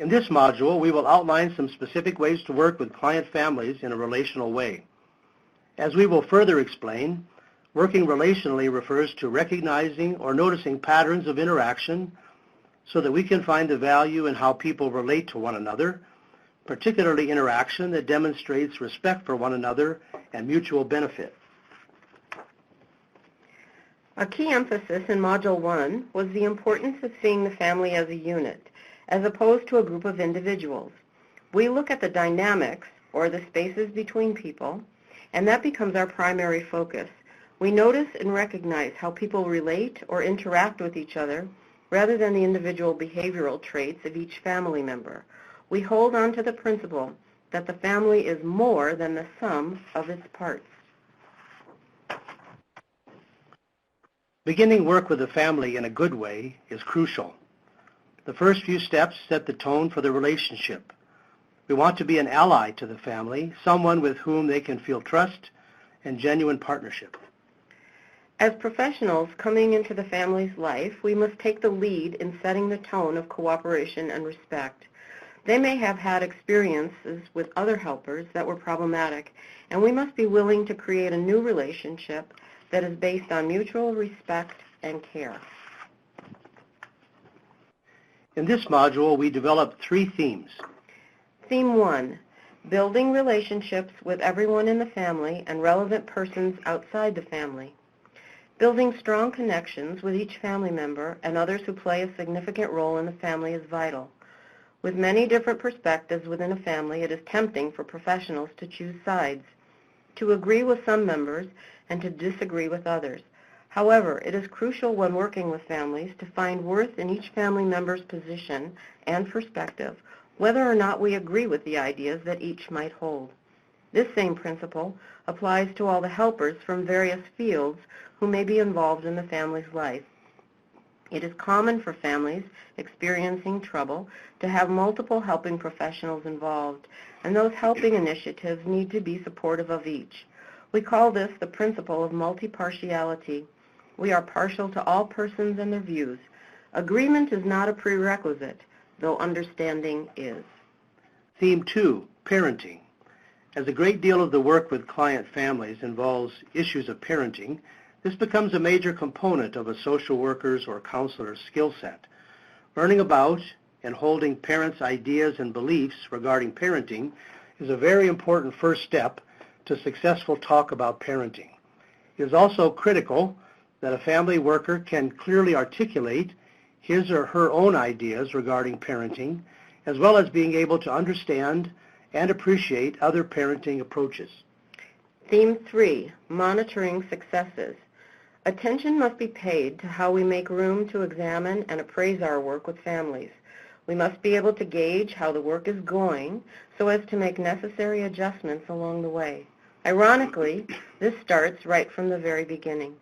In this module, we will outline some specific ways to work with client families in a relational way. As we will further explain, working relationally refers to recognizing or noticing patterns of interaction so that we can find the value in how people relate to one another, particularly interaction that demonstrates respect for one another and mutual benefit. A key emphasis in Module 1 was the importance of seeing the family as a unit, as opposed to a group of individuals. We look at the dynamics, or the spaces between people, and that becomes our primary focus. We notice and recognize how people relate or interact with each other rather than the individual behavioral traits of each family member. We hold on to the principle that the family is more than the sum of its parts. Beginning work with a family in a good way is crucial. The first few steps set the tone for the relationship. We want to be an ally to the family, someone with whom they can feel trust and genuine partnership. As professionals coming into the family's life, we must take the lead in setting the tone of cooperation and respect. They may have had experiences with other helpers that were problematic, and we must be willing to create a new relationship that is based on mutual respect and care. In this module, we developed 3 themes. Theme 1, building relationships with everyone in the family and relevant persons outside the family. Building strong connections with each family member and others who play a significant role in the family is vital. With many different perspectives within a family, it is tempting for professionals to choose sides, to agree with some members and to disagree with others. However, it is crucial when working with families to find worth in each family member's position and perspective, whether or not we agree with the ideas that each might hold. This same principle applies to all the helpers from various fields who may be involved in the family's life. It is common for families experiencing trouble to have multiple helping professionals involved, and those helping initiatives need to be supportive of each. We call this the principle of multi-partiality. We are partial to all persons and their views. Agreement is not a prerequisite, though understanding is. Theme 2, parenting. As a great deal of the work with client families involves issues of parenting, this becomes a major component of a social worker's or counselor's skill set. Learning about and holding parents' ideas and beliefs regarding parenting is a very important first step to successful talk about parenting. It is also critical that a family worker can clearly articulate his or her own ideas regarding parenting, as well as being able to understand and appreciate other parenting approaches. Theme 3, monitoring successes. Attention must be paid to how we make room to examine and appraise our work with families. We must be able to gauge how the work is going so as to make necessary adjustments along the way. Ironically, this starts right from the very beginning.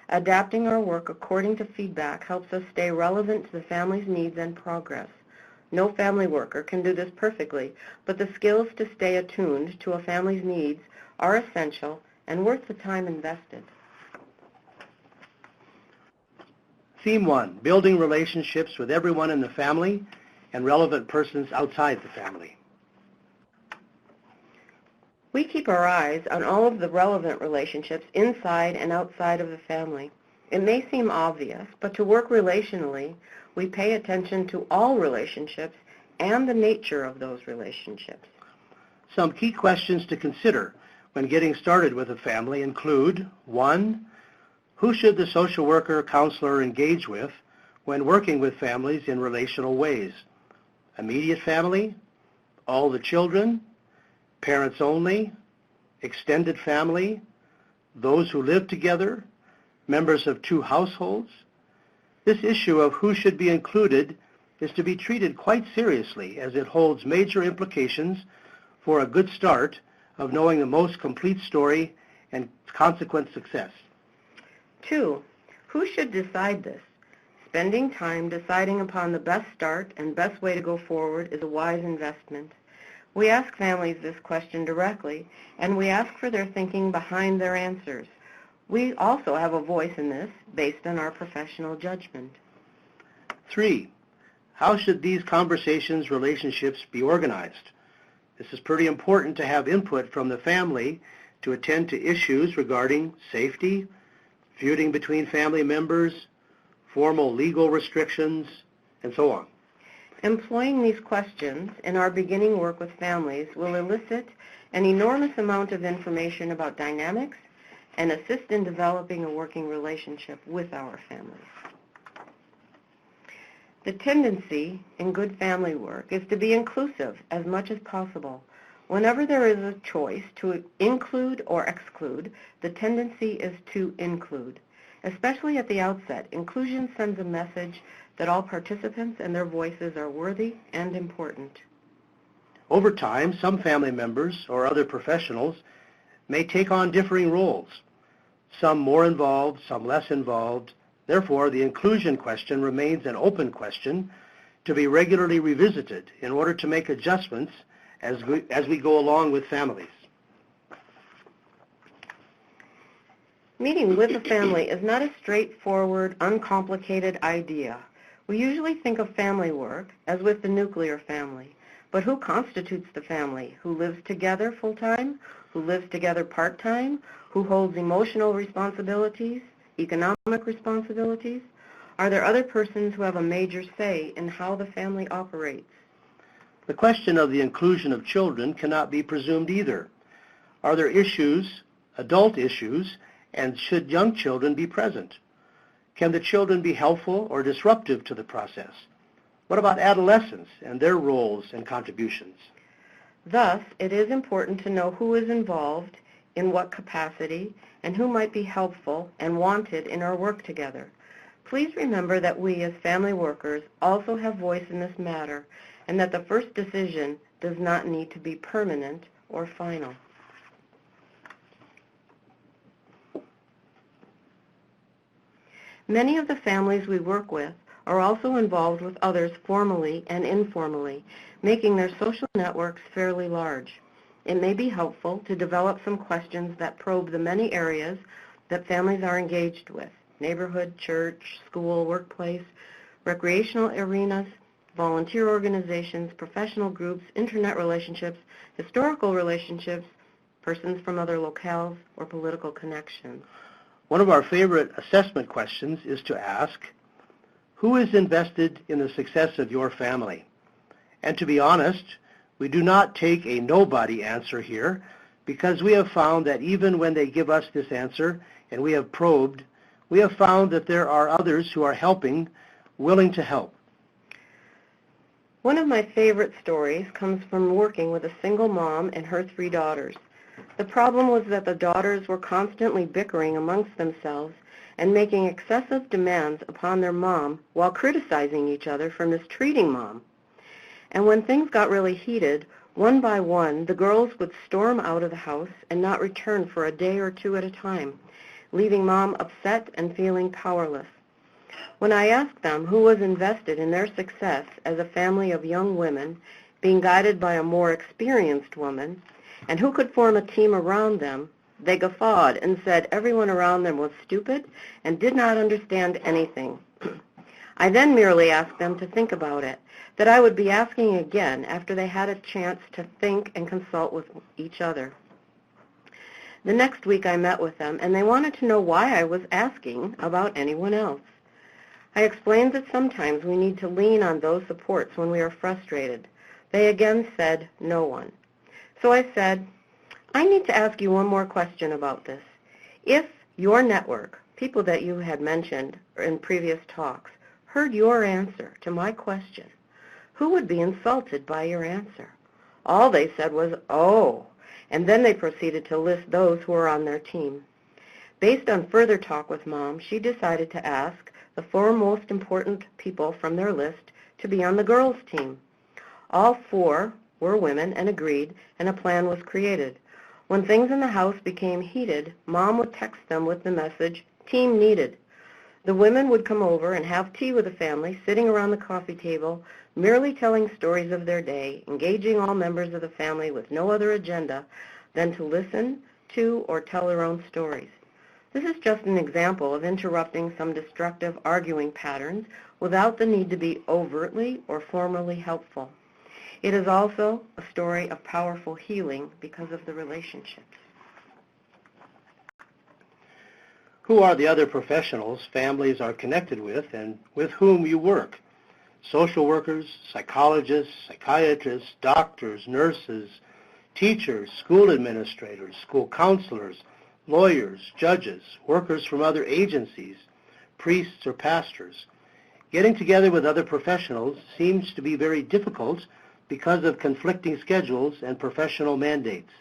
Adapting our work according to feedback helps us stay relevant to the family's needs and progress. No family worker can do this perfectly, but the skills to stay attuned to a family's needs are essential and worth the time invested. Theme 1, building relationships with everyone in the family and relevant persons outside the family. We keep our eyes on all of the relevant relationships inside and outside of the family. It may seem obvious, but to work relationally, we pay attention to all relationships and the nature of those relationships. Some key questions to consider when getting started with a family include: 1, who should the social worker or counselor engage with when working with families in relational ways? Immediate family, all the children, parents only, extended family, those who live together, members of 2 households? This issue of who should be included is to be treated quite seriously, as it holds major implications for a good start of knowing the most complete story and consequent success. 2, who should decide this? Spending time deciding upon the best start and best way to go forward is a wise investment. We ask families this question directly, and we ask for their thinking behind their answers. We also have a voice in this based on our professional judgment. 3, How should these conversations, relationships be organized? This is pretty important to have input from the family to attend to issues regarding safety, feuding between family members, formal legal restrictions, and so on. Employing these questions in our beginning work with families will elicit an enormous amount of information about dynamics and assist in developing a working relationship with our families. The tendency in good family work is to be inclusive as much as possible. Whenever there is a choice to include or exclude, the tendency is to include. Especially at the outset, inclusion sends a message that all participants and their voices are worthy and important. Over time, some family members or other professionals may take on differing roles, some more involved, some less involved. Therefore, the inclusion question remains an open question to be regularly revisited in order to make adjustments as we go along with families. Meeting with a family is not a straightforward, uncomplicated idea. We usually think of family work as with the nuclear family. But who constitutes the family? Who lives together full-time? Who lives together part-time? Who holds emotional responsibilities? Economic responsibilities? Are there other persons who have a major say in how the family operates? The question of the inclusion of children cannot be presumed either. Are there issues, adult issues, and should young children be present? Can the children be helpful or disruptive to the process? What about adolescents and their roles and contributions? Thus, it is important to know who is involved, in what capacity, and who might be helpful and wanted in our work together. Please remember that we as family workers also have voice in this matter, and that the first decision does not need to be permanent or final. Many of the families we work with are also involved with others formally and informally, making their social networks fairly large. It may be helpful to develop some questions that probe the many areas that families are engaged with: neighborhood, church, school, workplace, recreational arenas, volunteer organizations, professional groups, internet relationships, historical relationships, persons from other locales, or political connections. One of our favorite assessment questions is to ask, who is invested in the success of your family? And to be honest, we do not take a nobody answer here, because we have found that even when they give us this answer and we have probed, we have found that there are others who are helping, willing to help. One of my favorite stories comes from working with a single mom and her 3 daughters. The problem was that the daughters were constantly bickering amongst themselves and making excessive demands upon their mom while criticizing each other for mistreating mom. And when things got really heated, one by one, the girls would storm out of the house and not return for a day or 2 at a time, leaving mom upset and feeling powerless. When I asked them who was invested in their success as a family of young women being guided by a more experienced woman, and who could form a team around them, they guffawed and said everyone around them was stupid and did not understand anything. I then merely asked them to think about it, that I would be asking again after they had a chance to think and consult with each other. The next week I met with them, and they wanted to know why I was asking about anyone else. I explained that sometimes we need to lean on those supports when we are frustrated. They again said, no one. So I said, I need to ask you one more question about this. If your network, people that you had mentioned in previous talks, heard your answer to my question, who would be insulted by your answer? All they said was, oh, and then they proceeded to list those who were on their team. Based on further talk with Mom, she decided to ask the 4 most important people from their list to be on the girls' team. All 4 were women and agreed, and a plan was created. When things in the house became heated, Mom would text them with the message, team needed. The women would come over and have tea with the family, sitting around the coffee table, merely telling stories of their day, engaging all members of the family with no other agenda than to listen to or tell their own stories. This is just an example of interrupting some destructive arguing patterns without the need to be overtly or formally helpful. It is also a story of powerful healing because of the relationships. Who are the other professionals families are connected with and with whom you work? Social workers, psychologists, psychiatrists, doctors, nurses, teachers, school administrators, school counselors, lawyers, judges, workers from other agencies, priests or pastors. Getting together with other professionals seems to be very difficult because of conflicting schedules and professional mandates.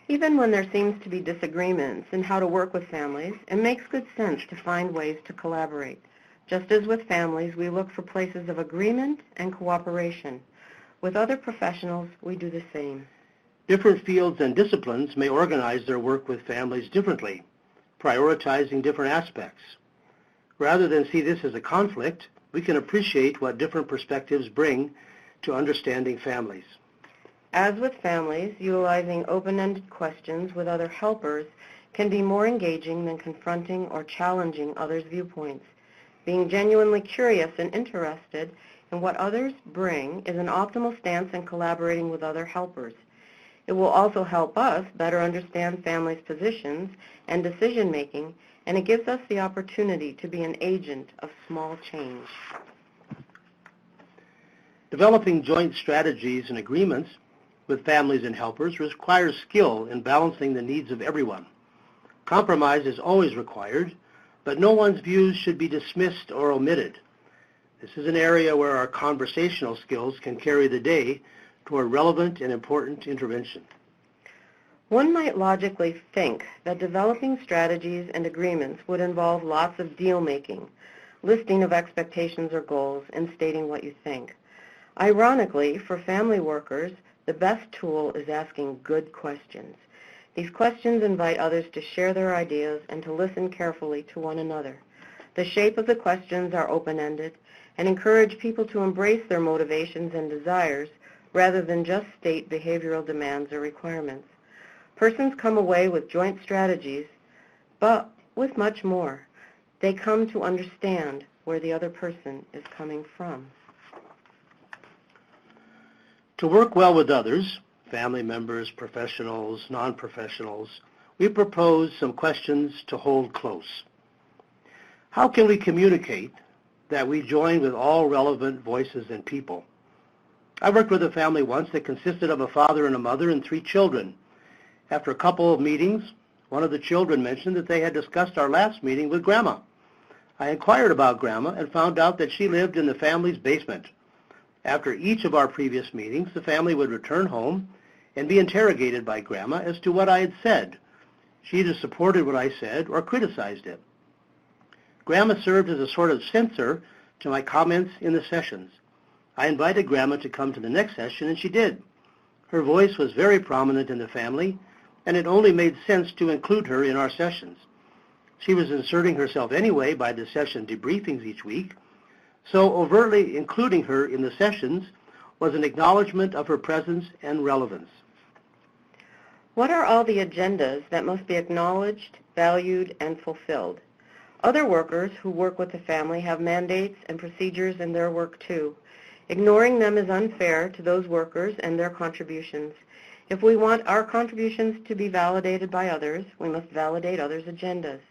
Even when there seems to be disagreements in how to work with families, it makes good sense to find ways to collaborate. Just as with families, we look for places of agreement and cooperation. With other professionals, we do the same. Different fields and disciplines may organize their work with families differently, prioritizing different aspects. Rather than see this as a conflict, we can appreciate what different perspectives bring to understanding families. As with families, utilizing open-ended questions with other helpers can be more engaging than confronting or challenging others' viewpoints. Being genuinely curious and interested in what others bring is an optimal stance in collaborating with other helpers. It will also help us better understand families' positions and decision-making, and it gives us the opportunity to be an agent of small change. Developing joint strategies and agreements with families and helpers requires skill in balancing the needs of everyone. Compromise is always required, but no one's views should be dismissed or omitted. This is an area where our conversational skills can carry the day toward relevant and important intervention. One might logically think that developing strategies and agreements would involve lots of deal-making, listing of expectations or goals, and stating what you think. Ironically, for family workers, the best tool is asking good questions. These questions invite others to share their ideas and to listen carefully to one another. The shape of the questions are open-ended and encourage people to embrace their motivations and desires rather than just state behavioral demands or requirements. Persons come away with joint strategies, but with much more. They come to understand where the other person is coming from. To work well with others, family members, professionals, non-professionals, we propose some questions to hold close. How can we communicate that we join with all relevant voices and people? I worked with a family once that consisted of a father and a mother and 3 children. After a couple of meetings, one of the children mentioned that they had discussed our last meeting with Grandma. I inquired about Grandma and found out that she lived in the family's basement. After each of our previous meetings, the family would return home and be interrogated by Grandma as to what I had said. She either supported what I said or criticized it. Grandma served as a sort of censor to my comments in the sessions. I invited Grandma to come to the next session, and she did. Her voice was very prominent in the family, and it only made sense to include her in our sessions. She was inserting herself anyway by the session debriefings each week, so overtly including her in the sessions was an acknowledgement of her presence and relevance. What are all the agendas that must be acknowledged, valued, and fulfilled? Other workers who work with the family have mandates and procedures in their work too. Ignoring them is unfair to those workers and their contributions. If we want our contributions to be validated by others, we must validate others' agendas.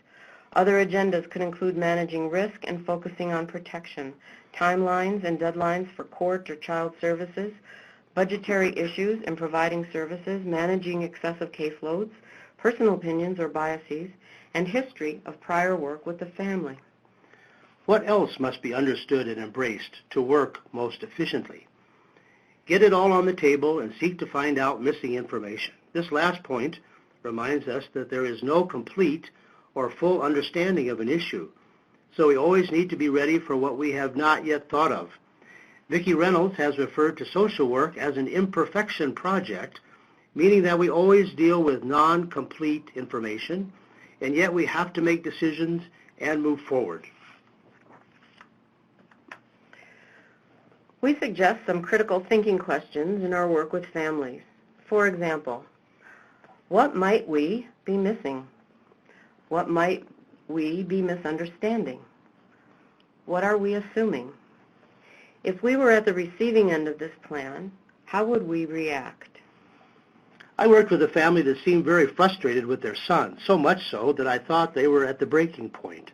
Other agendas could include managing risk and focusing on protection, timelines and deadlines for court or child services, budgetary issues and providing services, managing excessive caseloads, personal opinions or biases, and history of prior work with the family. What else must be understood and embraced to work most efficiently? Get it all on the table and seek to find out missing information. This last point reminds us that there is no complete or full understanding of an issue, so we always need to be ready for what we have not yet thought of. Vicki Reynolds has referred to social work as an imperfection project, meaning that we always deal with non-complete information, and yet we have to make decisions and move forward. We suggest some critical thinking questions in our work with families. For example, what might we be missing? What might we be misunderstanding? What are we assuming? If we were at the receiving end of this plan, how would we react? I worked with a family that seemed very frustrated with their son, so much so that I thought they were at the breaking point.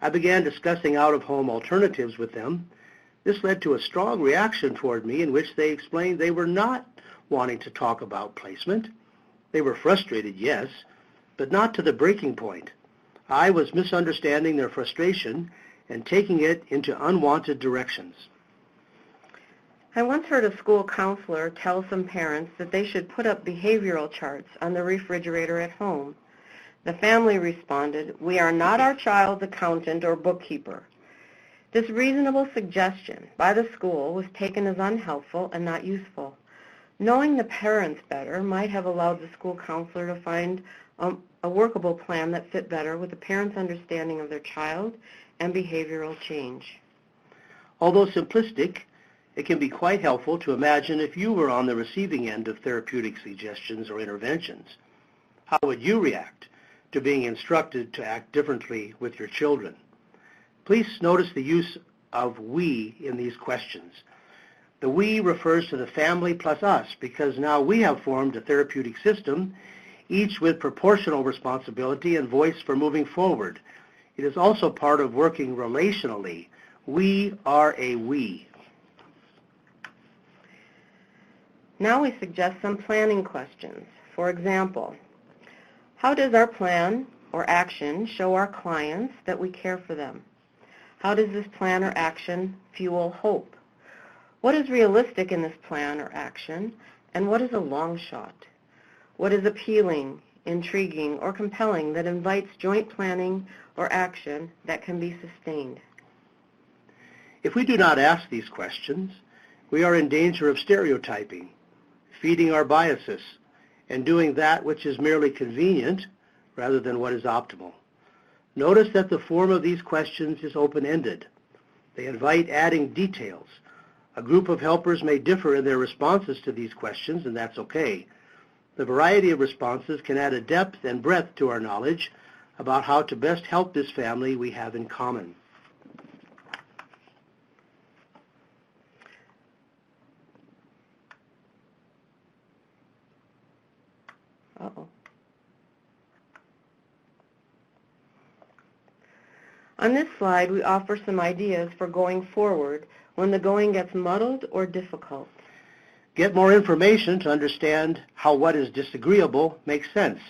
I began discussing out-of-home alternatives with them. This led to a strong reaction toward me in which they explained they were not wanting to talk about placement. They were frustrated, yes, but not to the breaking point. I was misunderstanding their frustration and taking it into unwanted directions. I once heard a school counselor tell some parents that they should put up behavioral charts on the refrigerator at home. The family responded, "We are not our child's accountant or bookkeeper." This reasonable suggestion by the school was taken as unhelpful and not useful. Knowing the parents better might have allowed the school counselor to find a workable plan that fit better with the parents' understanding of their child and behavioral change. Although simplistic, it can be quite helpful to imagine if you were on the receiving end of therapeutic suggestions or interventions. How would you react to being instructed to act differently with your children? Please notice the use of we in these questions. The we refers to the family plus us because now we have formed a therapeutic system, each with proportional responsibility and voice for moving forward. It is also part of working relationally. We are a we. Now we suggest some planning questions. For example, how does our plan or action show our clients that we care for them? How does this plan or action fuel hope? What is realistic in this plan or action, and what is a long shot? What is appealing, intriguing, or compelling that invites joint planning or action that can be sustained? If we do not ask these questions, we are in danger of stereotyping, feeding our biases, and doing that which is merely convenient rather than what is optimal. Notice that the form of these questions is open-ended. They invite adding details. A group of helpers may differ in their responses to these questions, and that's okay. The variety of responses can add a depth and breadth to our knowledge about how to best help this family we have in common. Uh-oh. On this slide, we offer some ideas for going forward when the going gets muddled or difficult. Get more information to understand how what is disagreeable makes sense.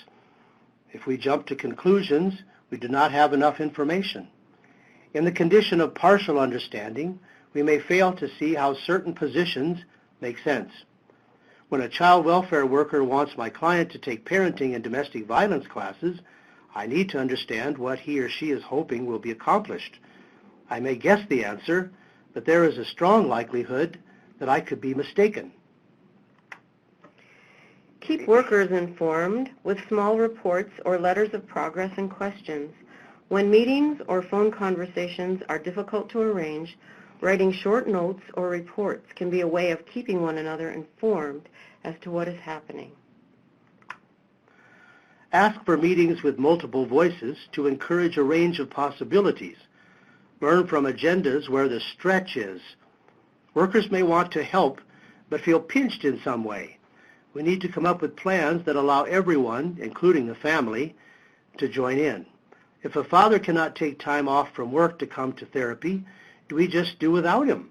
If we jump to conclusions, we do not have enough information. In the condition of partial understanding, we may fail to see how certain positions make sense. When a child welfare worker wants my client to take parenting and domestic violence classes, I need to understand what he or she is hoping will be accomplished. I may guess the answer, but there is a strong likelihood that I could be mistaken. Keep workers informed with small reports or letters of progress and questions. When meetings or phone conversations are difficult to arrange, writing short notes or reports can be a way of keeping one another informed as to what is happening. Ask for meetings with multiple voices to encourage a range of possibilities. Learn from agendas where the stretch is. Workers may want to help, but feel pinched in some way. We need to come up with plans that allow everyone, including the family, to join in. If a father cannot take time off from work to come to therapy, do we just do without him?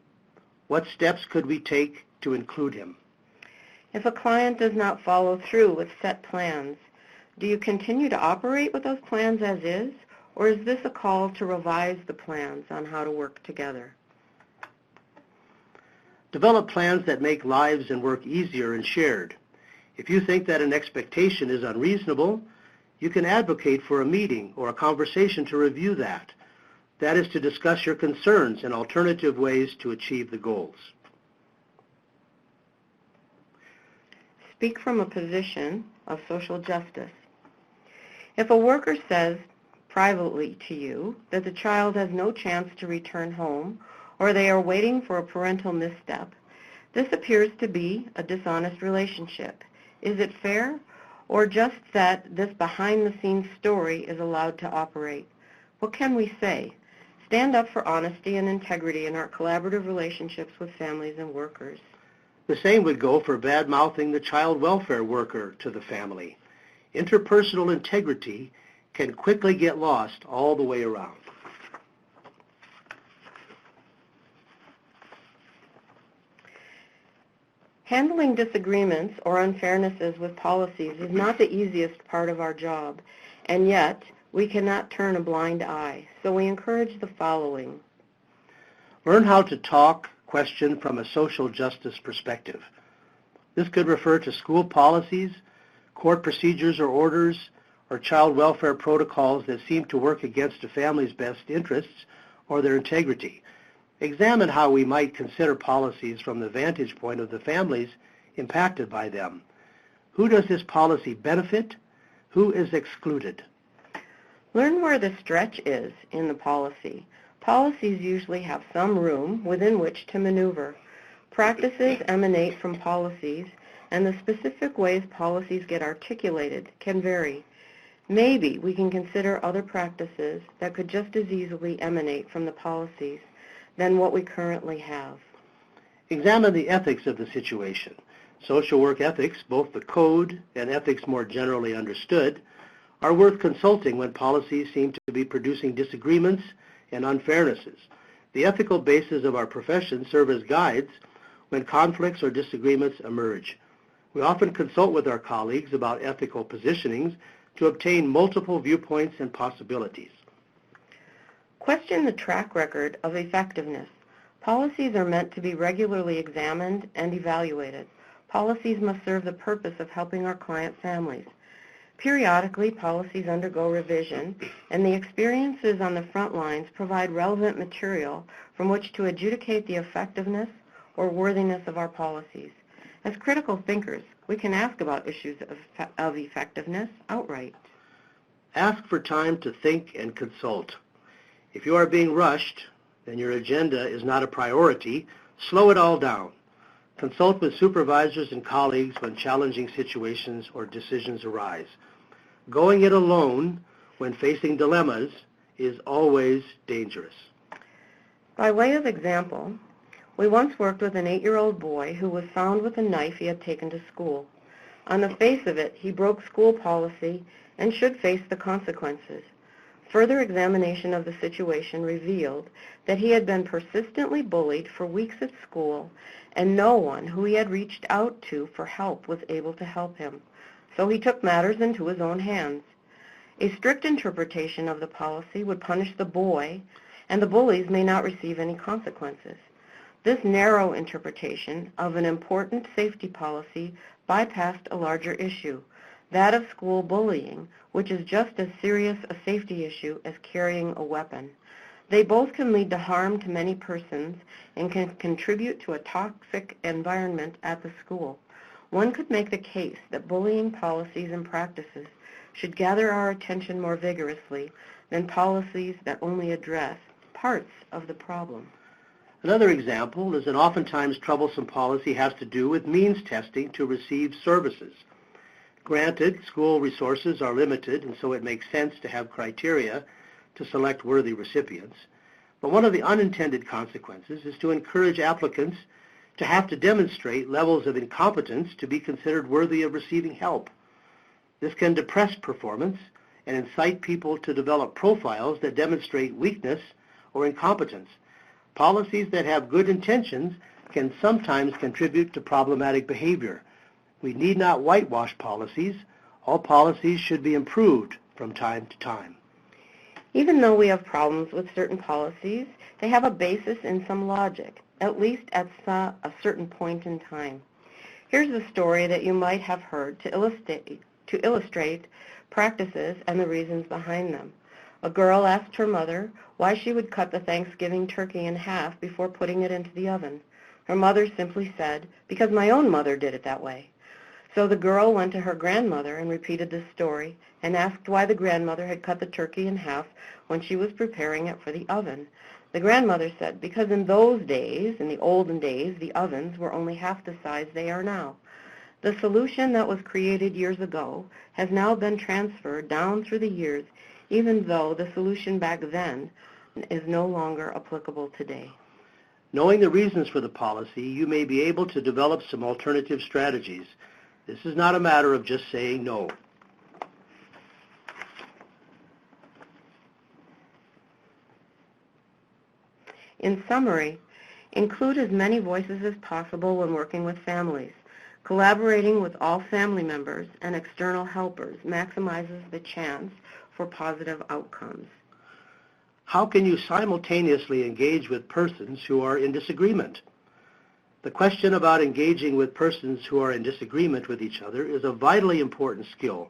What steps could we take to include him? If a client does not follow through with set plans, do you continue to operate with those plans as is, or is this a call to revise the plans on how to work together? Develop plans that make lives and work easier and shared. If you think that an expectation is unreasonable, you can advocate for a meeting or a conversation to review that. That is to discuss your concerns and alternative ways to achieve the goals. Speak from a position of social justice. If a worker says privately to you that the child has no chance to return home or they are waiting for a parental misstep, this appears to be a dishonest relationship. Is it fair, or just that this behind-the-scenes story is allowed to operate? What can we say? Stand up for honesty and integrity in our collaborative relationships with families and workers. The same would go for bad-mouthing the child welfare worker to the family. Interpersonal integrity can quickly get lost all the way around. Handling disagreements or unfairnesses with policies is not the easiest part of our job, and yet we cannot turn a blind eye, so we encourage the following. Learn how to talk, question from a social justice perspective. This could refer to school policies, court procedures or orders, or child welfare protocols that seem to work against a family's best interests or their integrity. Examine how we might consider policies from the vantage point of the families impacted by them. Who does this policy benefit? Who is excluded? Learn where the stretch is in the policy. Policies usually have some room within which to maneuver. Practices emanate from policies, and the specific ways policies get articulated can vary. Maybe we can consider other practices that could just as easily emanate from the policies than what we currently have. Examine the ethics of the situation. Social work ethics, both the code and ethics more generally understood, are worth consulting when policies seem to be producing disagreements and unfairnesses. The ethical bases of our profession serve as guides when conflicts or disagreements emerge. We often consult with our colleagues about ethical positionings to obtain multiple viewpoints and possibilities. Question the track record of effectiveness. Policies are meant to be regularly examined and evaluated. Policies must serve the purpose of helping our client families. Periodically, policies undergo revision, and the experiences on the front lines provide relevant material from which to adjudicate the effectiveness or worthiness of our policies. As critical thinkers, we can ask about issues of effectiveness outright. Ask for time to think and consult. If you are being rushed, and your agenda is not a priority, slow it all down. Consult with supervisors and colleagues when challenging situations or decisions arise. Going it alone when facing dilemmas is always dangerous. By way of example, we once worked with an 8-year-old boy who was found with a knife he had taken to school. On the face of it, he broke school policy and should face the consequences. Further examination of the situation revealed that he had been persistently bullied for weeks at school, and no one who he had reached out to for help was able to help him. So he took matters into his own hands. A strict interpretation of the policy would punish the boy, and the bullies may not receive any consequences. This narrow interpretation of an important safety policy bypassed a larger issue, that of school bullying, which is just as serious a safety issue as carrying a weapon. They both can lead to harm to many persons and can contribute to a toxic environment at the school. One could make the case that bullying policies and practices should gather our attention more vigorously than policies that only address parts of the problem. Another example is an oftentimes troublesome policy has to do with means testing to receive services. Granted, school resources are limited, and so it makes sense to have criteria to select worthy recipients. But one of the unintended consequences is to encourage applicants to have to demonstrate levels of incompetence to be considered worthy of receiving help. This can depress performance and incite people to develop profiles that demonstrate weakness or incompetence. Policies that have good intentions can sometimes contribute to problematic behavior. We need not whitewash policies. All policies should be improved from time to time. Even though we have problems with certain policies, they have a basis in some logic, at least at a certain point in time. Here's a story that you might have heard to illustrate practices and the reasons behind them. A girl asked her mother why she would cut the Thanksgiving turkey in half before putting it into the oven. Her mother simply said, "Because my own mother did it that way." So the girl went to her grandmother and repeated this story and asked why the grandmother had cut the turkey in half when she was preparing it for the oven. The grandmother said, "Because in those days, in the olden days, the ovens were only half the size they are now." The solution that was created years ago has now been transferred down through the years, even though the solution back then is no longer applicable today. Knowing the reasons for the policy, you may be able to develop some alternative strategies. This is not a matter of just saying no. In summary, include as many voices as possible when working with families. Collaborating with all family members and external helpers maximizes the chance for positive outcomes. How can you simultaneously engage with persons who are in disagreement? The question about engaging with persons who are in disagreement with each other is a vitally important skill.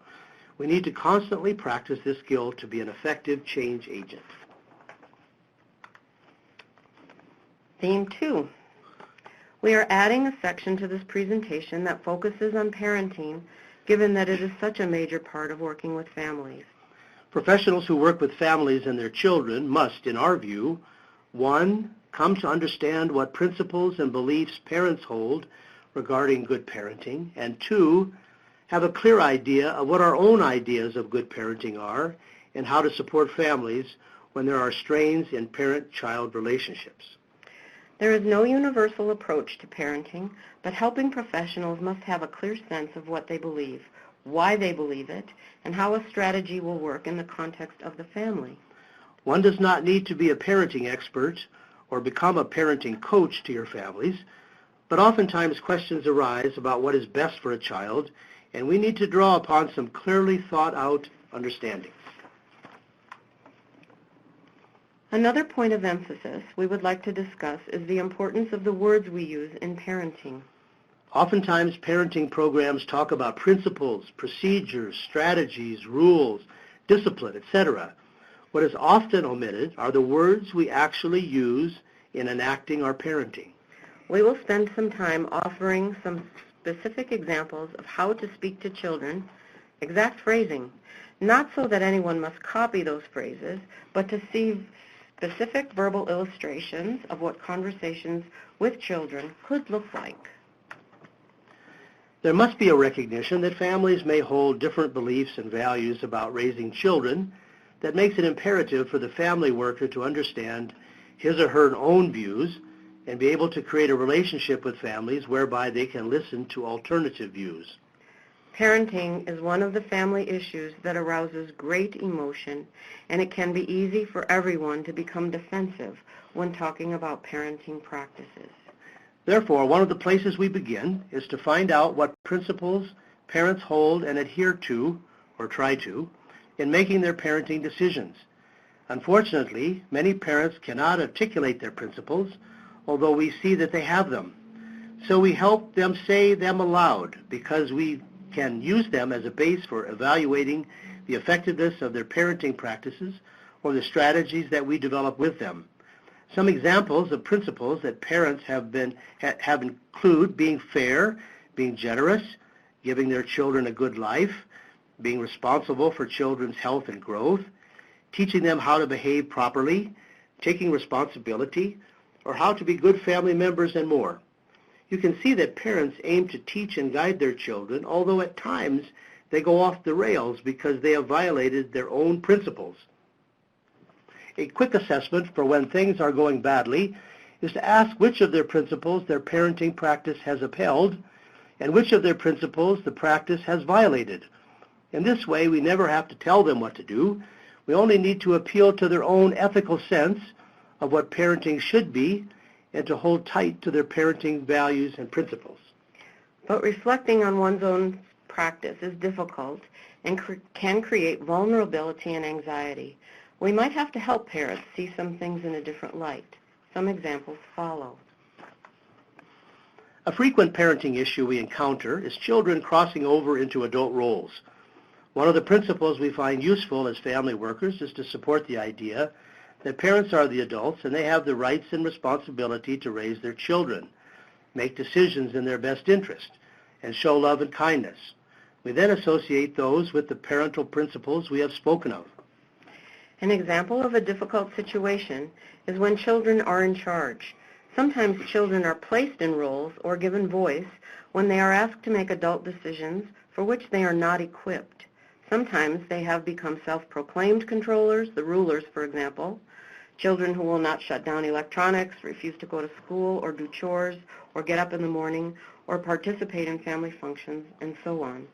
We need to constantly practice this skill to be an effective change agent. Theme 2. We are adding a section to this presentation that focuses on parenting, given that it is such a major part of working with families. Professionals who work with families and their children must, in our view, 1, come to understand what principles and beliefs parents hold regarding good parenting, and 2, have a clear idea of what our own ideas of good parenting are and how to support families when there are strains in parent-child relationships. There is no universal approach to parenting, but helping professionals must have a clear sense of what they believe, why they believe it, and how a strategy will work in the context of the family. One does not need to be a parenting expert or become a parenting coach to your families, but oftentimes questions arise about what is best for a child, and we need to draw upon some clearly thought out understanding. Another point of emphasis we would like to discuss is the importance of the words we use in parenting. Oftentimes, parenting programs talk about principles, procedures, strategies, rules, discipline, etc. What is often omitted are the words we actually use in enacting our parenting. We will spend some time offering some specific examples of how to speak to children, exact phrasing, not so that anyone must copy those phrases, but to see specific verbal illustrations of what conversations with children could look like. There must be a recognition that families may hold different beliefs and values about raising children that makes it imperative for the family worker to understand his or her own views and be able to create a relationship with families whereby they can listen to alternative views. Parenting is one of the family issues that arouses great emotion, and it can be easy for everyone to become defensive when talking about parenting practices. Therefore, one of the places we begin is to find out what principles parents hold and adhere to, or try to, in making their parenting decisions. Unfortunately, many parents cannot articulate their principles, although we see that they have them. So we help them say them aloud because we can use them as a base for evaluating the effectiveness of their parenting practices or the strategies that we develop with them. Some examples of principles that parents have include being fair, being generous, giving their children a good life, being responsible for children's health and growth, teaching them how to behave properly, taking responsibility, or how to be good family members, and more. You can see that parents aim to teach and guide their children, although at times they go off the rails because they have violated their own principles. A quick assessment for when things are going badly is to ask which of their principles their parenting practice has upheld and which of their principles the practice has violated. In this way, we never have to tell them what to do. We only need to appeal to their own ethical sense of what parenting should be and to hold tight to their parenting values and principles. But reflecting on one's own practice is difficult and can create vulnerability and anxiety. We might have to help parents see some things in a different light. Some examples follow. A frequent parenting issue we encounter is children crossing over into adult roles. One of the principles we find useful as family workers is to support the idea that parents are the adults and they have the rights and responsibility to raise their children, make decisions in their best interest, and show love and kindness. We then associate those with the parental principles we have spoken of. An example of a difficult situation is when children are in charge. Sometimes children are placed in roles or given voice when they are asked to make adult decisions for which they are not equipped. Sometimes they have become self-proclaimed controllers, the rulers, for example, children who will not shut down electronics, refuse to go to school or do chores or get up in the morning or participate in family functions, and so on.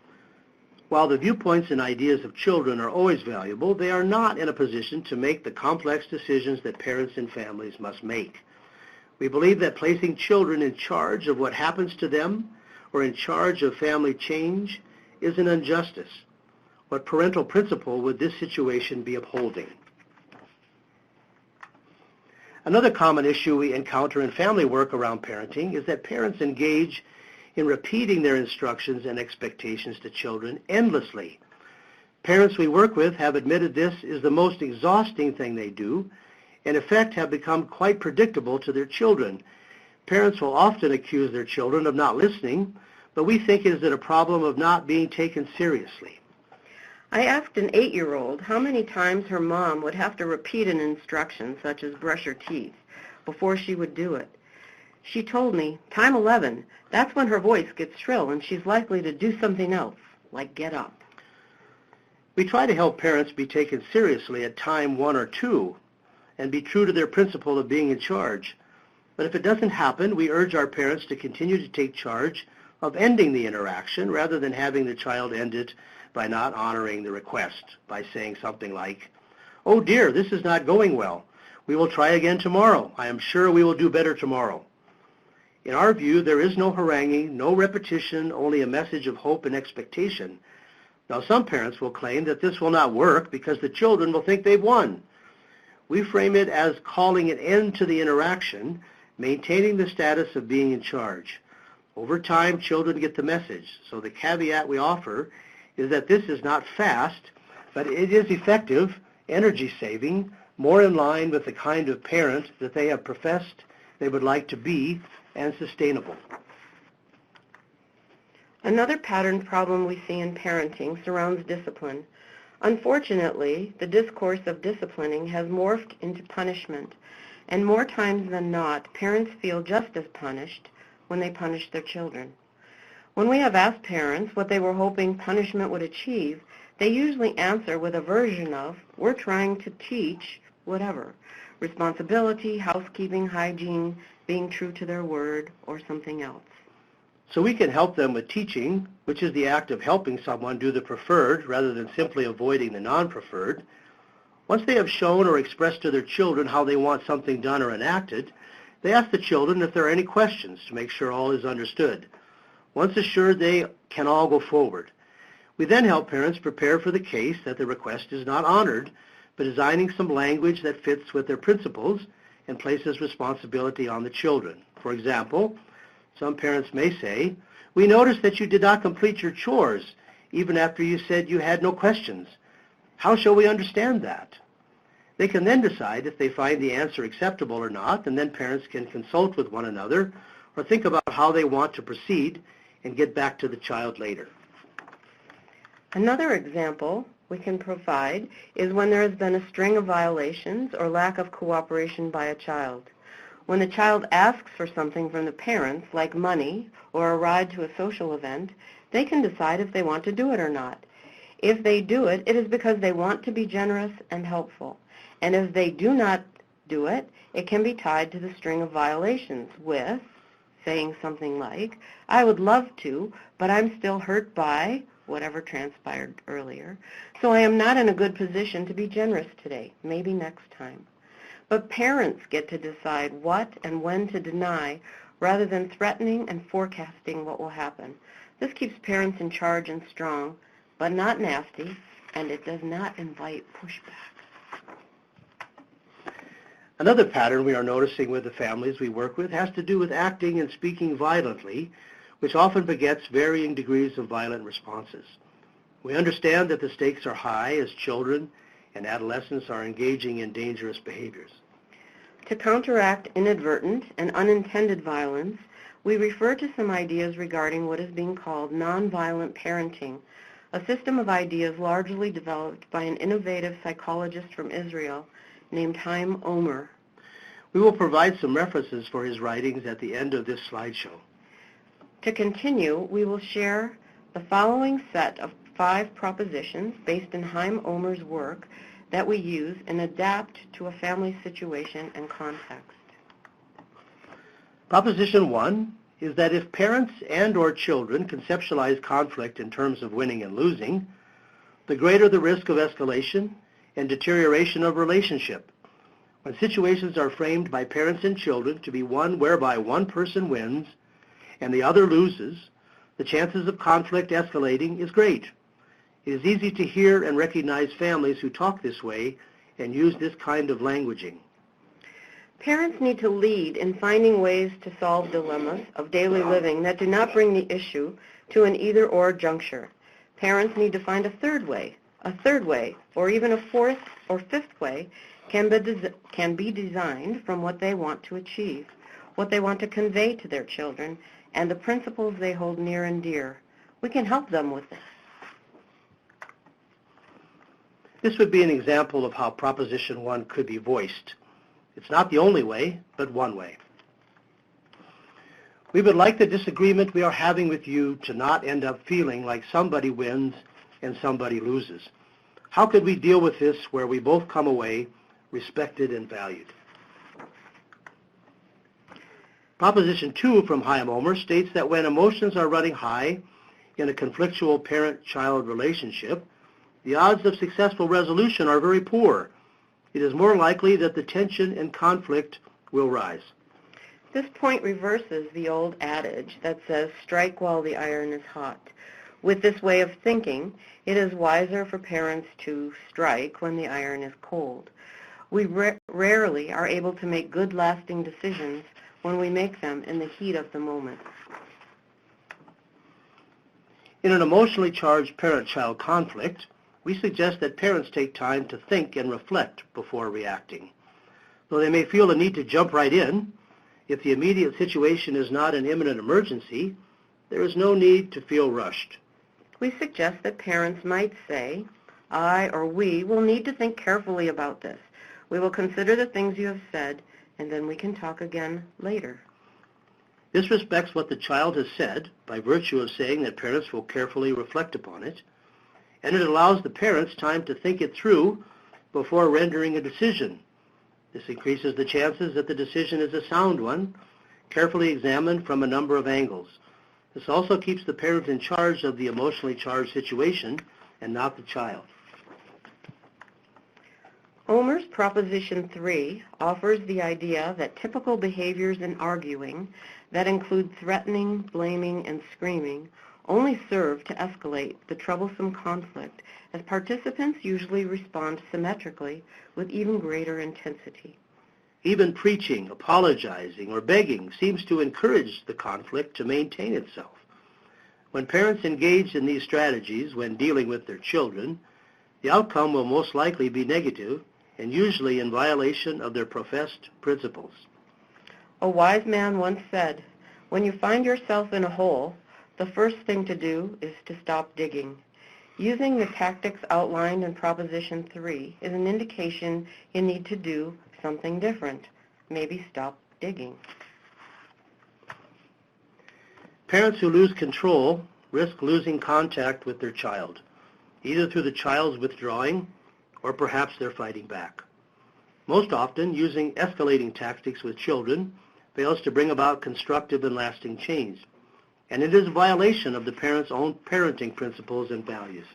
While the viewpoints and ideas of children are always valuable, they are not in a position to make the complex decisions that parents and families must make. We believe that placing children in charge of what happens to them or in charge of family change is an injustice. What parental principle would this situation be upholding? Another common issue we encounter in family work around parenting is that parents engage in repeating their instructions and expectations to children endlessly. Parents we work with have admitted this is the most exhausting thing they do, and in effect have become quite predictable to their children. Parents will often accuse their children of not listening, but we think it is a problem of not being taken seriously. I asked an 8-year-old how many times her mom would have to repeat an instruction, such as brush her teeth, before she would do it. She told me, time 11, that's when her voice gets shrill and she's likely to do something else, like get up. We try to help parents be taken seriously at time 1 or 2 and be true to their principle of being in charge. But if it doesn't happen, we urge our parents to continue to take charge of ending the interaction rather than having the child end it by not honoring the request, by saying something like, "Oh dear, this is not going well. We will try again tomorrow. I am sure we will do better tomorrow." In our view, there is no haranguing, no repetition, only a message of hope and expectation. Now, some parents will claim that this will not work because the children will think they've won. We frame it as calling an end to the interaction, maintaining the status of being in charge. Over time, children get the message, so the caveat we offer is that this is not fast, but it is effective, energy-saving, more in line with the kind of parent that they have professed they would like to be, and sustainable. Another pattern problem we see in parenting surrounds discipline. Unfortunately, the discourse of disciplining has morphed into punishment, and more times than not, parents feel just as punished when they punish their children. When we have asked parents what they were hoping punishment would achieve, they usually answer with a version of, we're trying to teach whatever, responsibility, housekeeping, hygiene, being true to their word, or something else. So we can help them with teaching, which is the act of helping someone do the preferred rather than simply avoiding the non-preferred. Once they have shown or expressed to their children how they want something done or enacted, they ask the children if there are any questions to make sure all is understood. Once assured, they can all go forward. We then help parents prepare for the case that the request is not honored, but designing some language that fits with their principles and places responsibility on the children. For example, some parents may say, "We noticed that you did not complete your chores, even after you said you had no questions. How shall we understand that?" They can then decide if they find the answer acceptable or not, and then parents can consult with one another or think about how they want to proceed and get back to the child later. Another example we can provide is when there has been a string of violations or lack of cooperation by a child. When the child asks for something from the parents, like money or a ride to a social event, they can decide if they want to do it or not. If they do it, it is because they want to be generous and helpful. And if they do not do it, it can be tied to the string of violations with saying something like, "I would love to, but I'm still hurt by whatever transpired earlier, so I am not in a good position to be generous today, maybe next time." But parents get to decide what and when to deny rather than threatening and forecasting what will happen. This keeps parents in charge and strong, but not nasty, and it does not invite pushback. Another pattern we are noticing with the families we work with has to do with acting and speaking violently, which often begets varying degrees of violent responses. We understand that the stakes are high as children and adolescents are engaging in dangerous behaviors. To counteract inadvertent and unintended violence, we refer to some ideas regarding what is being called nonviolent parenting, a system of ideas largely developed by an innovative psychologist from Israel named Chaim Omer. We will provide some references for his writings at the end of this slideshow. To continue, we will share the following set of 5 propositions based in Chaim Omer's work that we use and adapt to a family situation and context. Proposition 1 is that if parents and/or children conceptualize conflict in terms of winning and losing, the greater the risk of escalation and deterioration of relationship. When situations are framed by parents and children to be one whereby one person wins and the other loses, the chances of conflict escalating is great. It is easy to hear and recognize families who talk this way and use this kind of languaging. Parents need to lead in finding ways to solve dilemmas of daily living that do not bring the issue to an either-or juncture. Parents need to find a third way, or even a fourth or fifth way can be designed from what they want to achieve, what they want to convey to their children, and the principles they hold near and dear. We can help them with this. This would be an example of how Proposition 1 could be voiced. It's not the only way, but one way. We would like the disagreement we are having with you to not end up feeling like somebody wins and somebody loses. How could we deal with this where we both come away respected and valued? Proposition 2 from Chaim Omer states that when emotions are running high in a conflictual parent-child relationship, the odds of successful resolution are very poor. It is more likely that the tension and conflict will rise. This point reverses the old adage that says, strike while the iron is hot. With this way of thinking, it is wiser for parents to strike when the iron is cold. We rarely are able to make good, lasting decisions when we make them in the heat of the moment. In an emotionally charged parent-child conflict, we suggest that parents take time to think and reflect before reacting. Though they may feel the need to jump right in, if the immediate situation is not an imminent emergency, there is no need to feel rushed. We suggest that parents might say, I or we will need to think carefully about this. We will consider the things you have said, and then we can talk again later. This respects what the child has said by virtue of saying that parents will carefully reflect upon it, and it allows the parents time to think it through before rendering a decision. This increases the chances that the decision is a sound one, carefully examined from a number of angles. This also keeps the parent in charge of the emotionally charged situation and not the child. Omer's Proposition 3 offers the idea that typical behaviors in arguing that include threatening, blaming, and screaming only serve to escalate the troublesome conflict, as participants usually respond symmetrically with even greater intensity. Even preaching, apologizing, or begging seems to encourage the conflict to maintain itself. When parents engage in these strategies when dealing with their children, the outcome will most likely be negative and usually in violation of their professed principles. A wise man once said, when you find yourself in a hole, the first thing to do is to stop digging. Using the tactics outlined in Proposition 3 is an indication you need to do something different. Maybe stop digging. Parents who lose control risk losing contact with their child, either through the child's withdrawing or perhaps their fighting back. Most often, using escalating tactics with children fails to bring about constructive and lasting change, and it is a violation of the parent's own parenting principles and values.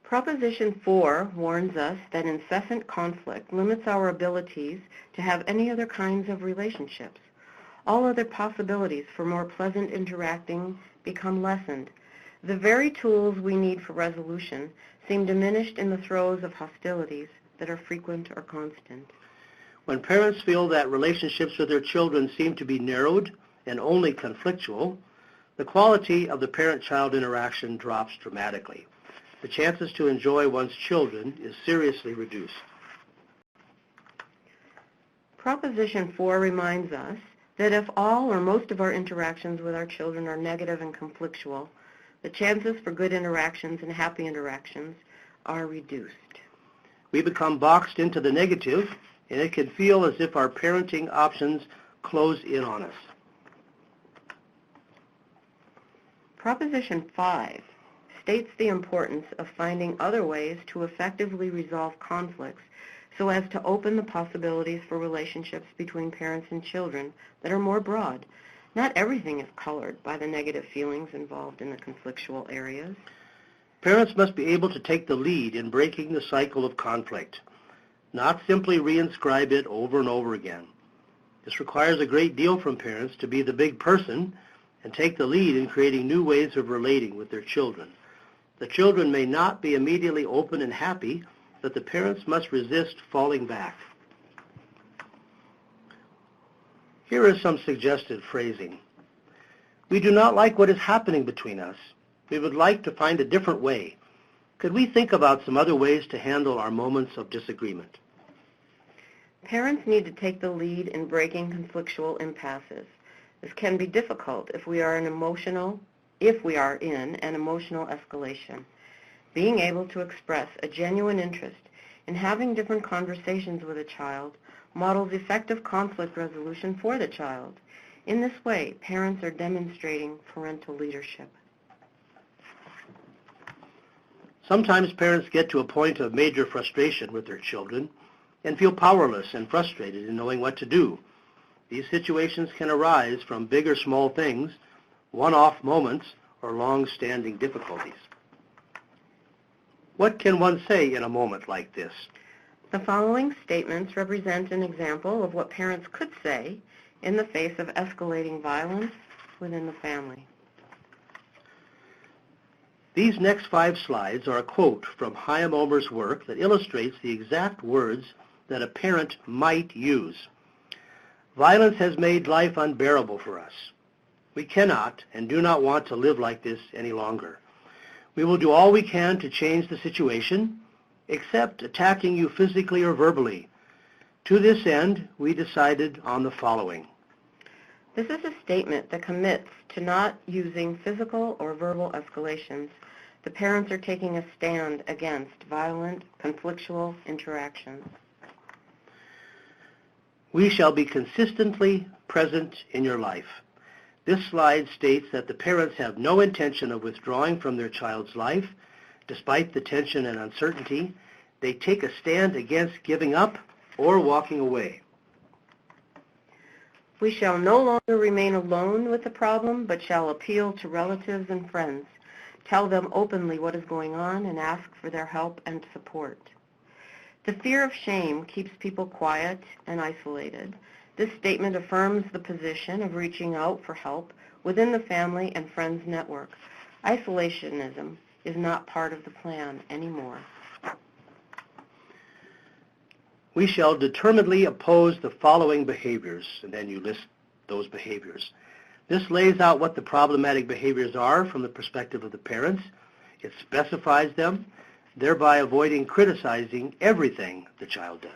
Proposition 4 warns us that incessant conflict limits our abilities to have any other kinds of relationships. All other possibilities for more pleasant interacting become lessened. The very tools we need for resolution seem diminished in the throes of hostilities that are frequent or constant. When parents feel that relationships with their children seem to be narrowed and only conflictual, the quality of the parent-child interaction drops dramatically. The chances to enjoy one's children is seriously reduced. Proposition 4 reminds us that if all or most of our interactions with our children are negative and conflictual, the chances for good interactions and happy interactions are reduced. we become boxed into the negative, and it can feel as if our parenting options close in on us. Proposition 5 states the importance of finding other ways to effectively resolve conflicts so as to open the possibilities for relationships between parents and children that are more broad. Not everything is colored by the negative feelings involved in the conflictual areas. Parents must be able to take the lead in breaking the cycle of conflict, not simply reinscribe it over and over again. This requires a great deal from parents to be the big person and take the lead in creating new ways of relating with their children. The children may not be immediately open and happy, but the parents must resist falling back. Here is some suggested phrasing. We do not like what is happening between us. We would like to find a different way. Could we think about some other ways to handle our moments of disagreement? Parents need to take the lead in breaking conflictual impasses. This can be difficult if we are in an emotional escalation. Being able to express a genuine interest in having different conversations with a child models effective conflict resolution for the child. In this way, parents are demonstrating parental leadership. Sometimes parents get to a point of major frustration with their children and feel powerless and frustrated in knowing what to do. These situations can arise from big or small things, one-off moments, or long-standing difficulties. What can one say in a moment like this? The following statements represent an example of what parents could say in the face of escalating violence within the family. These next 5 slides are a quote from Chaim Omer's work that illustrates the exact words that a parent might use. Violence has made life unbearable for us. We cannot and do not want to live like this any longer. We will do all we can to change the situation, except attacking you physically or verbally. To this end, we decided on the following. This is a statement that commits to not using physical or verbal escalations. The parents are taking a stand against violent, conflictual interactions. We shall be consistently present in your life. This slide states that the parents have no intention of withdrawing from their child's life. Despite the tension and uncertainty, they take a stand against giving up or walking away. We shall no longer remain alone with the problem, but shall appeal to relatives and friends, tell them openly what is going on, and ask for their help and support. The fear of shame keeps people quiet and isolated. This statement affirms the position of reaching out for help within the family and friends network. Isolationism is not part of the plan anymore. We shall determinedly oppose the following behaviors, and then you list those behaviors. This lays out what the problematic behaviors are from the perspective of the parents. It specifies them, thereby avoiding criticizing everything the child does.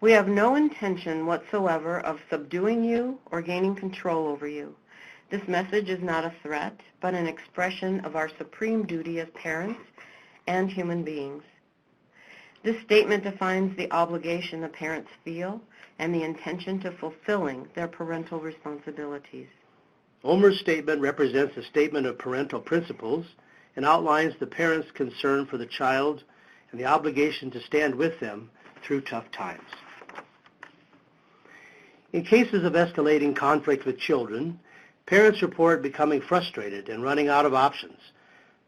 We have no intention whatsoever of subduing you or gaining control over you. This message is not a threat, but an expression of our supreme duty as parents and human beings. This statement defines the obligation the parents feel and the intention to fulfilling their parental responsibilities. Omer's statement represents a statement of parental principles and outlines the parents' concern for the child and the obligation to stand with them through tough times. In cases of escalating conflict with children, parents report becoming frustrated and running out of options.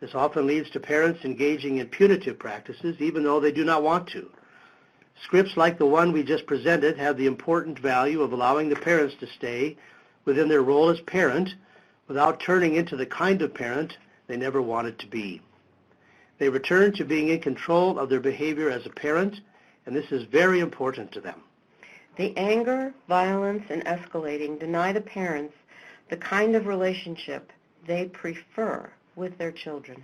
This often leads to parents engaging in punitive practices even though they do not want to. Scripts like the one we just presented have the important value of allowing the parents to stay within their role as parent without turning into the kind of parent they never wanted to be. They return to being in control of their behavior as a parent, and this is very important to them. The anger, violence, and escalating deny the parents the kind of relationship they prefer with their children.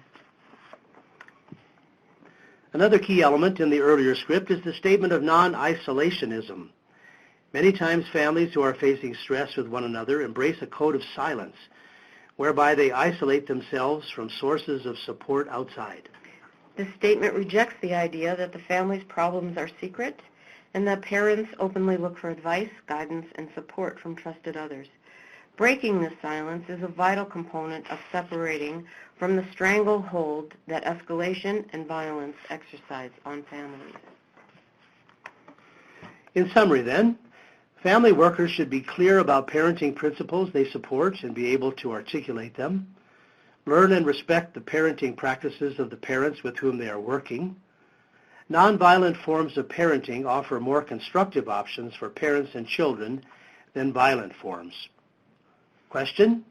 Another key element in the earlier script is the statement of non-isolationism. Many times families who are facing stress with one another embrace a code of silence, whereby they isolate themselves from sources of support outside. This statement rejects the idea that the family's problems are secret and that parents openly look for advice, guidance, and support from trusted others. Breaking this silence is a vital component of separating from the stranglehold that escalation and violence exercise on families. In summary, then, family workers should be clear about parenting principles they support and be able to articulate them. Learn and respect the parenting practices of the parents with whom they are working. Nonviolent forms of parenting offer more constructive options for parents and children than violent forms. Question: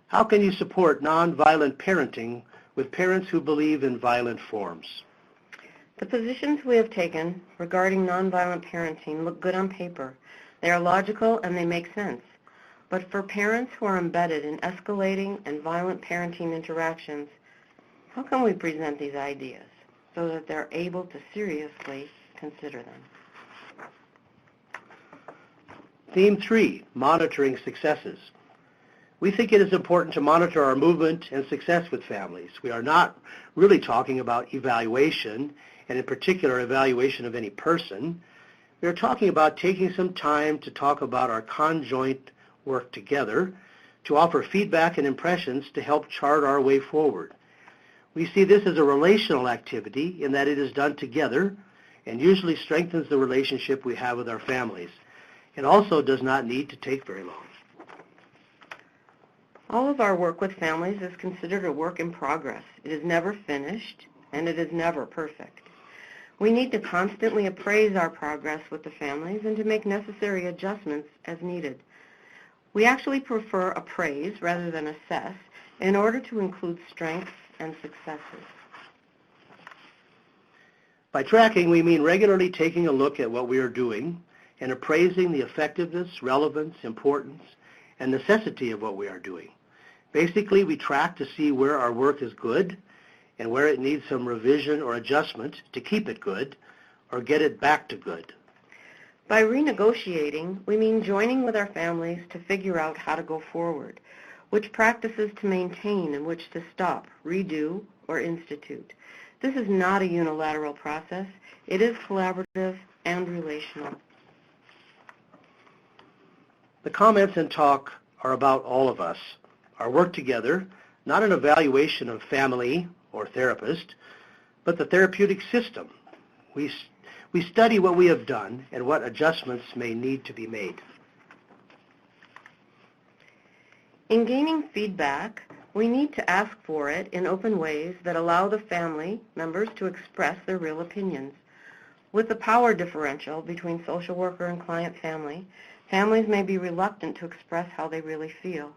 how can you support nonviolent parenting with parents who believe in violent forms? The positions we have taken regarding nonviolent parenting look good on paper. They are logical and they make sense. But for parents who are embedded in escalating and violent parenting interactions, how can we present these ideas so that they're able to seriously consider them? Theme 3, monitoring successes. We think it is important to monitor our movement and success with families. We are not really talking about evaluation, and in particular evaluation of any person. We are talking about taking some time to talk about our conjoint work together, to offer feedback and impressions to help chart our way forward. We see this as a relational activity in that it is done together and usually strengthens the relationship we have with our families. It also does not need to take very long. All of our work with families is considered a work in progress. It is never finished, and it is never perfect. We need to constantly appraise our progress with the families and to make necessary adjustments as needed. We actually prefer appraise rather than assess in order to include strengths and successes. By tracking, we mean regularly taking a look at what we are doing and appraising the effectiveness, relevance, importance, and necessity of what we are doing. Basically, we track to see where our work is good and where it needs some revision or adjustment to keep it good or get it back to good. By renegotiating, we mean joining with our families to figure out how to go forward, which practices to maintain and which to stop, redo, or institute. This is not a unilateral process. It is collaborative and relational. The comments and talk are about all of us, our work together, not an evaluation of family or therapist, but the therapeutic system. We study what we have done and what adjustments may need to be made. In gaining feedback, we need to ask for it in open ways that allow the family members to express their real opinions. With the power differential between social worker and client family, families may be reluctant to express how they really feel.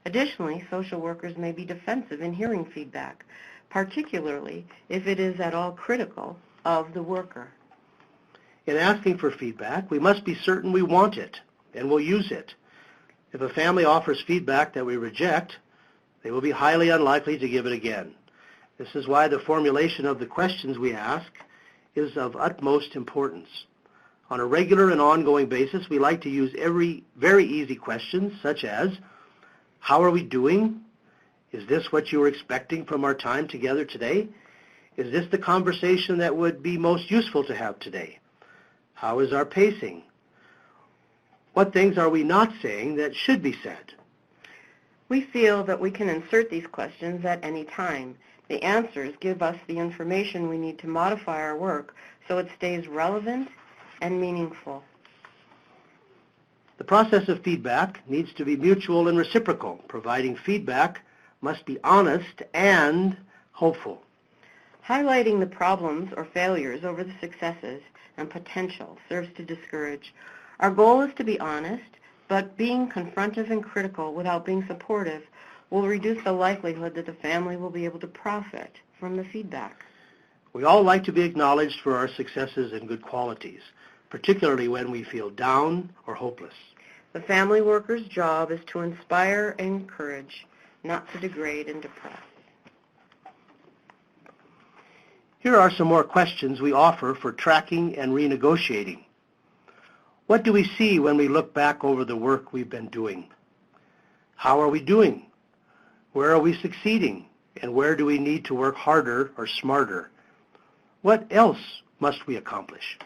Additionally, social workers may be defensive in hearing feedback, particularly if it is at all critical of the worker. In asking for feedback, we must be certain we want it and will use it. If a family offers feedback that we reject, they will be highly unlikely to give it again. This is why the formulation of the questions we ask is of utmost importance. On a regular and ongoing basis, we like to use very easy questions such as, how are we doing? Is this what you were expecting from our time together today? Is this the conversation that would be most useful to have today? How is our pacing? What things are we not saying that should be said? We feel that we can insert these questions at any time. The answers give us the information we need to modify our work so it stays relevant and meaningful. The process of feedback needs to be mutual and reciprocal. Providing feedback must be honest and hopeful. Highlighting the problems or failures over the successes and potential serves to discourage. Our goal is to be honest, but being confrontive and critical without being supportive will reduce the likelihood that the family will be able to profit from the feedback. We all like to be acknowledged for our successes and good qualities, particularly when we feel down or hopeless. The family worker's job is to inspire and encourage, not to degrade and depress. Here are some more questions we offer for tracking and renegotiating. What do we see when we look back over the work we've been doing? How are we doing? Where are we succeeding? And where do we need to work harder or smarter? What else must we accomplish?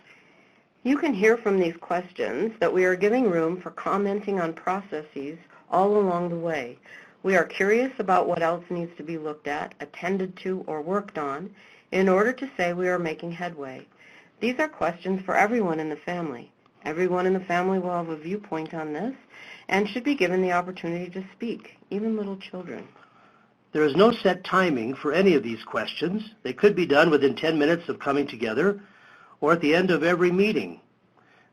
You can hear from these questions that we are giving room for commenting on processes all along the way. We are curious about what else needs to be looked at, attended to, or worked on in order to say we are making headway. These are questions for everyone in the family. Everyone in the family will have a viewpoint on this and should be given the opportunity to speak, even little children. There is no set timing for any of these questions. They could be done within 10 minutes of coming together or at the end of every meeting.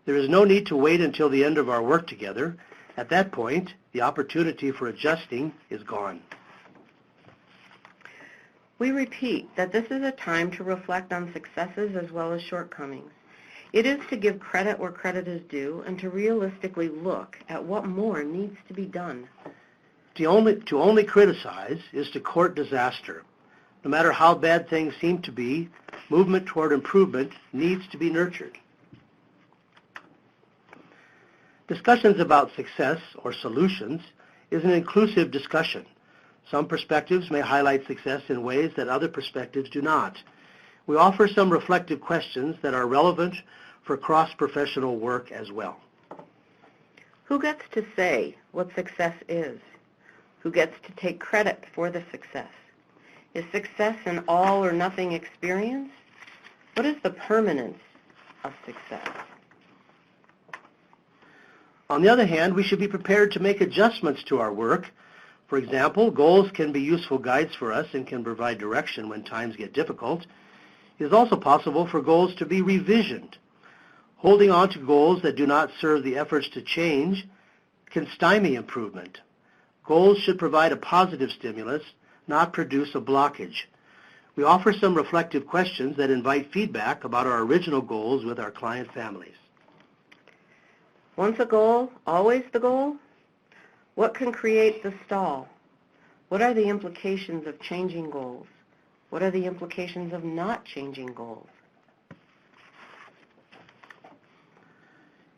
There is no need to wait until the end of our work together. At that point, the opportunity for adjusting is gone. We repeat that this is a time to reflect on successes as well as shortcomings. It is to give credit where credit is due and to realistically look at what more needs to be done. To only criticize is to court disaster. No matter how bad things seem to be, movement toward improvement needs to be nurtured. Discussions about success or solutions is an inclusive discussion. Some perspectives may highlight success in ways that other perspectives do not. We offer some reflective questions that are relevant for cross-professional work as well. Who gets to say what success is? Who gets to take credit for the success? Is success an all or nothing experience? What is the permanence of success? On the other hand, we should be prepared to make adjustments to our work. For example, goals can be useful guides for us and can provide direction when times get difficult. It is also possible for goals to be revisioned. Holding on to goals that do not serve the efforts to change can stymie improvement. Goals should provide a positive stimulus, not produce a blockage. We offer some reflective questions that invite feedback about our original goals with our client families. Once a goal, always the goal? What can create the stall? What are the implications of changing goals? What are the implications of not changing goals?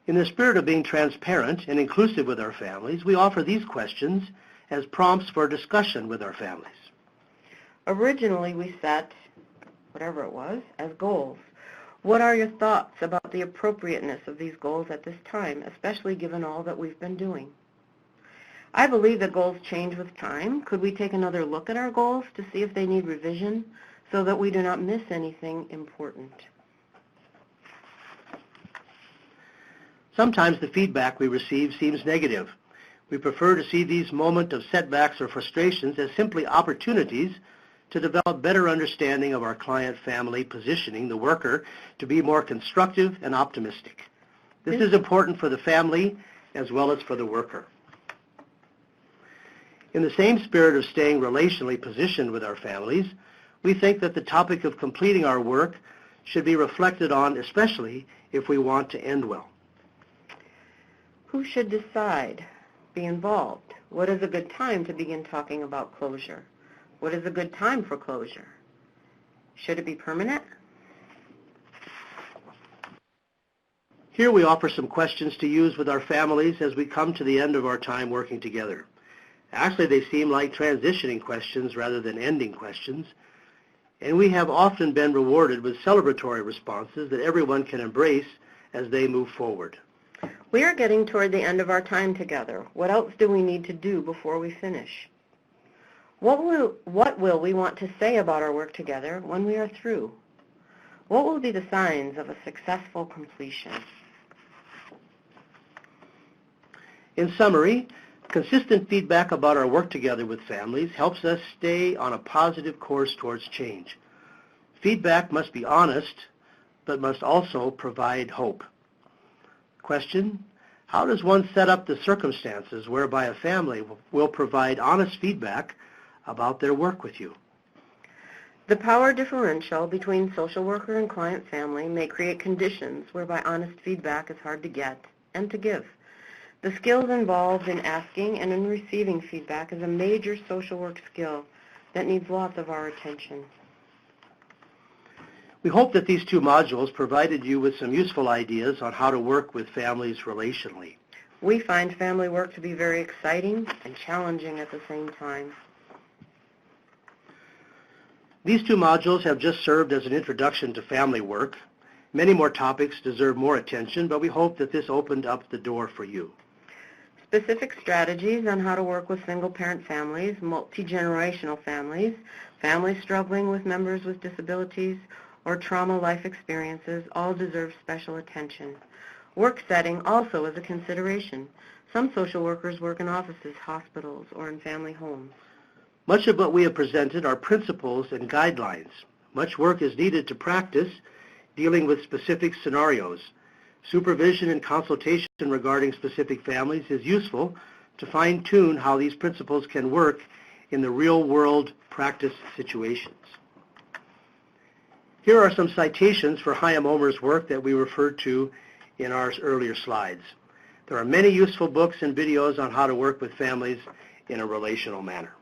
In the spirit of being transparent and inclusive with our families, we offer these questions as prompts for discussion with our families. Originally, we set, whatever it was, as goals. What are your thoughts about the appropriateness of these goals at this time, especially given all that we've been doing? I believe that goals change with time. Could we take another look at our goals to see if they need revision so that we do not miss anything important? Sometimes the feedback we receive seems negative. We prefer to see these moments of setbacks or frustrations as simply opportunities to develop better understanding of our client family, positioning the worker to be more constructive and optimistic. This is important for the family as well as for the worker. In the same spirit of staying relationally positioned with our families, we think that the topic of completing our work should be reflected on, especially if we want to end well. Who should decide, be involved? What is a good time to begin talking about closure? What is a good time for closure? Should it be permanent? Here we offer some questions to use with our families as we come to the end of our time working together. Actually, they seem like transitioning questions rather than ending questions, and we have often been rewarded with celebratory responses that everyone can embrace as they move forward. We are getting toward the end of our time together. What else do we need to do before we finish? What will we want to say about our work together when we are through? What will be the signs of a successful completion? In summary, consistent feedback about our work together with families helps us stay on a positive course towards change. Feedback must be honest, but must also provide hope. Question: how does one set up the circumstances whereby a family will provide honest feedback about their work with you? The power differential between social worker and client family may create conditions whereby honest feedback is hard to get and to give. The skills involved in asking and in receiving feedback is a major social work skill that needs lots of our attention. We hope that these two modules provided you with some useful ideas on how to work with families relationally. We find family work to be very exciting and challenging at the same time. These two modules have just served as an introduction to family work. Many more topics deserve more attention, but we hope that this opened up the door for you. Specific strategies on how to work with single-parent families, multi-generational families, families struggling with members with disabilities, or trauma life experiences all deserve special attention. Work setting also is a consideration. Some social workers work in offices, hospitals, or in family homes. Much of what we have presented are principles and guidelines. Much work is needed to practice dealing with specific scenarios. Supervision and consultation regarding specific families is useful to fine-tune how these principles can work in the real-world practice situations. Here are some citations for Chaim Omer's work that we referred to in our earlier slides. There are many useful books and videos on how to work with families in a relational manner.